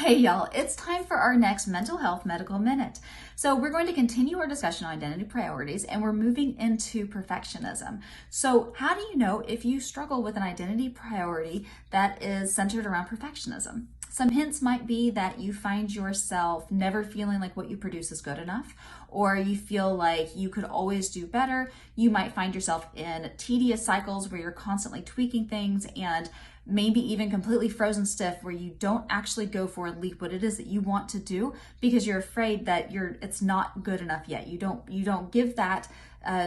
Hey y'all, it's time for our next mental health medical minute. So we're going to continue our discussion on identity priorities and we're moving into perfectionism. So how do you know if you struggle with an identity priority that is centered around perfectionism? Some hints might be that you find yourself never feeling like what you produce is good enough, or you feel like you could always do better. You might find yourself in tedious cycles where you're constantly tweaking things and maybe even completely frozen stiff where you don't actually go for and leap what it is that you want to do because you're afraid that it's not good enough yet. You don't give that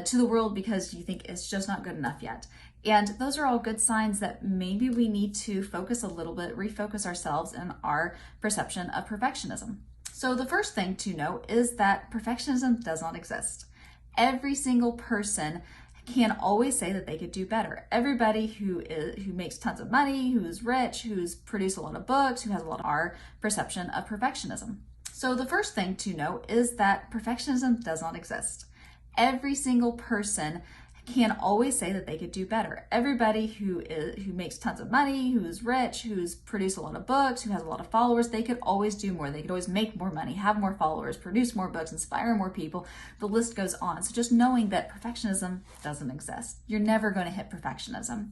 to the world because you think it's just not good enough yet. And those are all good signs that maybe we need to focus a little bit, refocus ourselves in our perception of perfectionism. So the first thing to know is that perfectionism does not exist. Every single person can always say that they could do better. Everybody who makes tons of money, who's rich, who's produced a lot of books, who has a lot of our perception of perfectionism. So the first thing to know is that perfectionism does not exist. Every single person can always say that they could do better. Everybody who makes tons of money, who's rich, who's produced a lot of books, who has a lot of followers, they could always do more. They could always make more money, have more followers, produce more books, inspire more people. The list goes on. So just knowing that perfectionism doesn't exist. You're never going to hit perfectionism.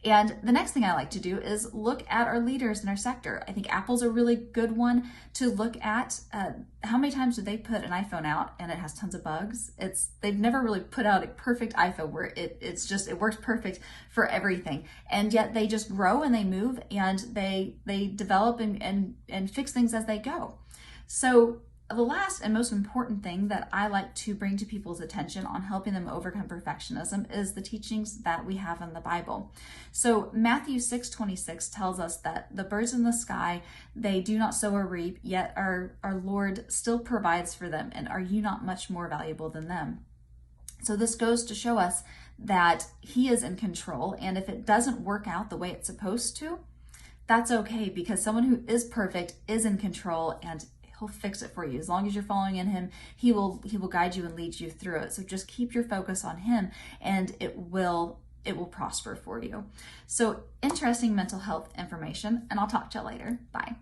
And the next thing I like to do is look at our leaders in our sector. I think Apple's a really good one to look at. How many times do they put an iPhone out and it has tons of bugs? They've never really put out a perfect iPhone where it works perfect for everything. And yet they just grow and they move and they develop and fix things as they go. So the last and most important thing that I like to bring to people's attention on helping them overcome perfectionism is the teachings that we have in the Bible. So Matthew 6:26 tells us that the birds in the sky, they do not sow or reap, yet our Lord still provides for them. And are you not much more valuable than them? So this goes to show us that He is in control. And if it doesn't work out the way it's supposed to, that's okay, because someone who is perfect is in control and He'll fix it for you. As long as you're following in Him, He will guide you and lead you through it. So just keep your focus on Him and it will prosper for you. So interesting mental health information, and I'll talk to you later. Bye.